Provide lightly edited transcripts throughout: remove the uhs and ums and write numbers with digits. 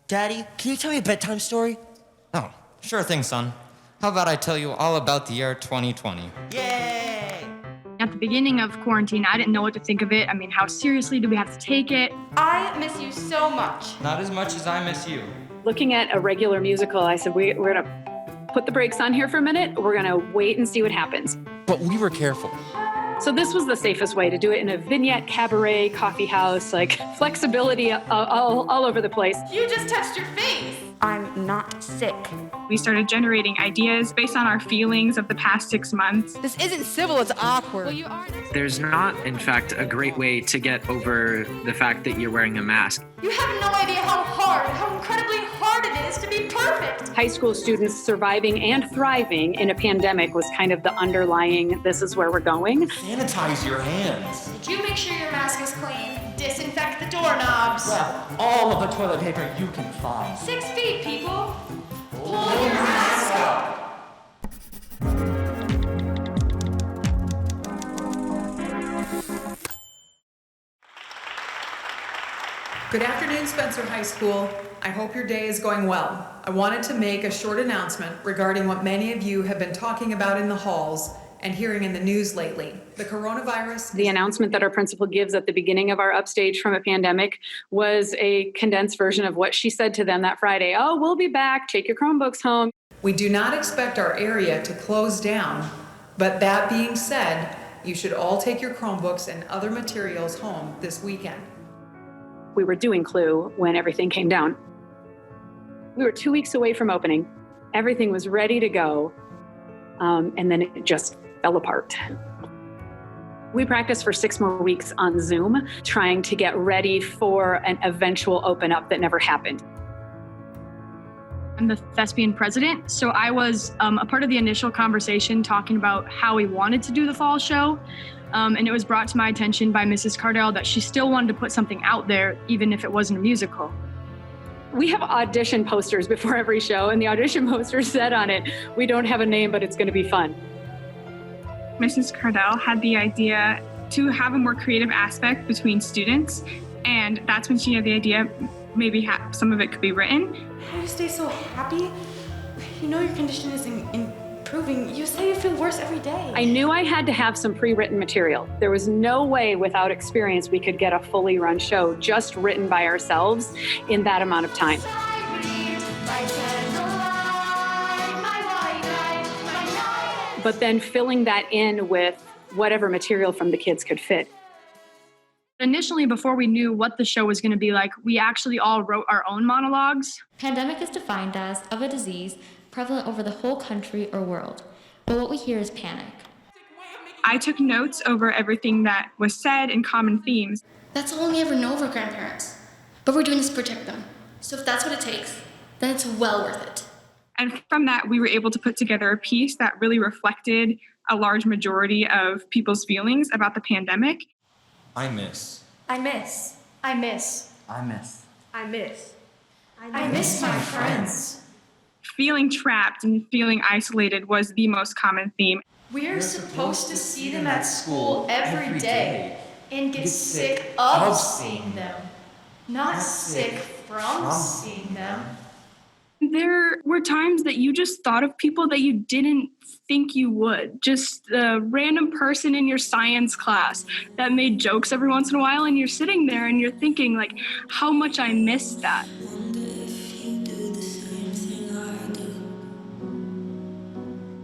Daddy, can you tell me a bedtime story? Oh, sure thing, son. How about I tell you all about the year 2020? Yay! At the beginning of quarantine, I didn't know what to think of it. I mean, how seriously do we have to take it? I miss you so much. Not as much as I miss you. Looking at a regular musical, I said, we're going to put the brakes on here for a minute. We're going to wait and see what happens. But we were careful. So this was the safest way to do it in a vignette, cabaret, coffee house, like flexibility all over the place. You just touched your face. I'm not sick. We started generating ideas based on our feelings of the past 6 months. This isn't civil, it's awkward. Well, you are. There's not, in fact, a great way to get over the fact that you're wearing a mask. You have no idea how incredibly hard it is to be perfect. High school students surviving and thriving in a pandemic was kind of the underlying, this is where we're going. Sanitize your hands. Did you make sure your mask is clean? Disinfect the doorknobs. Grab all of the toilet paper you can find. 6 feet, people. Pull your mask up. Good afternoon, Spencer High School. I hope your day is going well. I wanted to make a short announcement regarding what many of you have been talking about in the halls and hearing in the news lately. The coronavirus. The announcement that our principal gives at the beginning of our Upstaged from a Pandemic was a condensed version of what she said to them that Friday. Oh, we'll be back. Take your Chromebooks home. We do not expect our area to close down, but that being said, you should all take your Chromebooks and other materials home this weekend. We were doing Clue when everything came down. We were 2 weeks away from opening. Everything was ready to go. And then it just fell apart. We practiced for 6 more weeks on Zoom, trying to get ready for an eventual open up that never happened. I'm the thespian president, so I was a part of the initial conversation talking about how we wanted to do the fall show. And it was brought to my attention by Mrs. Cardell that she still wanted to put something out there, even if it wasn't a musical. We have audition posters before every show, and the audition poster said on it, we don't have a name, but it's going to be fun. Mrs. Cardell had the idea to have a more creative aspect between students, and that's when she had the idea maybe some of it could be written. How do you stay so happy? You know your condition is improving. You say you feel worse every day. I knew I had to have some pre-written material. There was no way without experience we could get a fully run show just written by ourselves in that amount of time. But then filling that in with whatever material from the kids could fit. Initially, before we knew what the show was going to be like, we actually all wrote our own monologues. Pandemic is defined as of a disease prevalent over the whole country or world, but what we hear is panic. I took notes over everything that was said and common themes. That's all we ever know of our grandparents, but we're doing this to protect them. So if that's what it takes, then it's well worth it. And from that, we were able to put together a piece that really reflected a large majority of people's feelings about the pandemic. I miss. I miss. I miss. I miss. I miss. I miss my friends. Feeling trapped and feeling isolated was the most common theme. We're supposed to see them at school every day and get sick of seeing them, not sick from seeing them. There were times that you just thought of people that you didn't think you would. Just a random person in your science class that made jokes every once in a while, and you're sitting there and you're thinking, like, how much I miss that.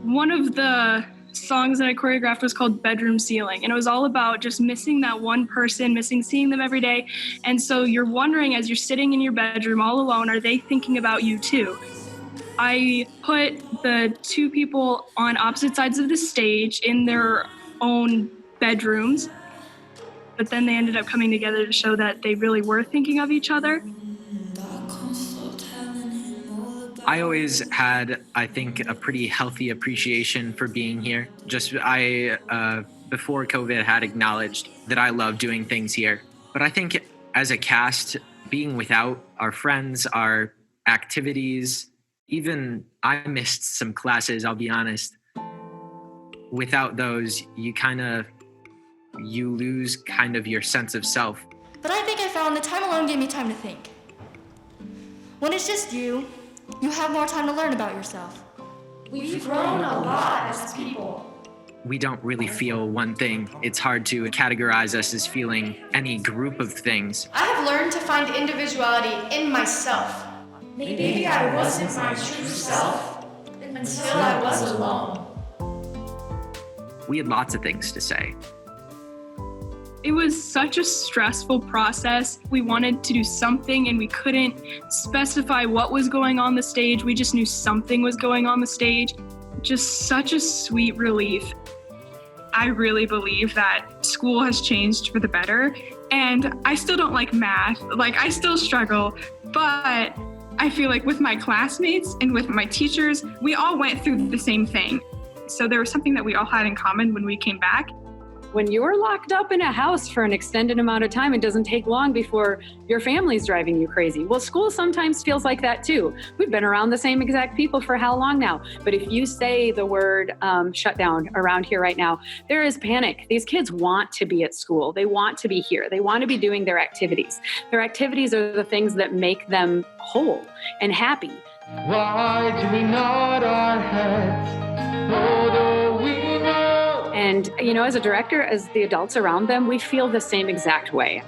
One of the songs that I choreographed was called Bedroom Ceiling, and it was all about just missing that one person, missing seeing them every day. And so you're wondering, as you're sitting in your bedroom all alone, are they thinking about you too? I put the two people on opposite sides of the stage in their own bedrooms, but then they ended up coming together to show that they really were thinking of each other. I always had, I think, a pretty healthy appreciation for being here. Before COVID, had acknowledged that I love doing things here. But I think as a cast, being without our friends, our activities, even I missed some classes, I'll be honest. Without those, you lose kind of your sense of self. But I think I found the time alone gave me time to think. When it's just you have more time to learn about yourself. We've grown a lot as people. We don't really feel one thing. It's hard to categorize us as feeling any group of things. I have learned to find individuality in myself. Maybe I wasn't my true self until I was alone. We had lots of things to say. It was such a stressful process. We wanted to do something and we couldn't specify what was going on the stage. We just knew something was going on the stage. Just such a sweet relief. I really believe that school has changed for the better, and I still don't like math. Like, I still struggle, but I feel like with my classmates and with my teachers, we all went through the same thing. So there was something that we all had in common when we came back. When you're locked up in a house for an extended amount of time, it doesn't take long before your family's driving you crazy. Well, school sometimes feels like that too. We've been around the same exact people for how long now? But if you say the word shutdown around here right now, there is panic. These kids want to be at school. They want to be here. They want to be doing their activities. Their activities are the things that make them whole and happy. Why do we nod our heads? What do we know? And, you know, as a director, as the adults around them, we feel the same exact way.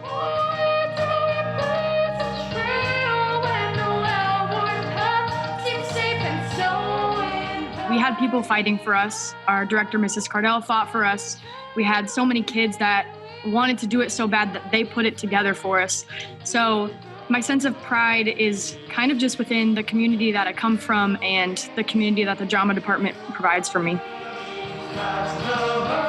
We had people fighting for us. Our director, Mrs. Cardell, fought for us. We had so many kids that wanted to do it so bad that they put it together for us. So my sense of pride is kind of just within the community that I come from and the community that the drama department provides for me. That's the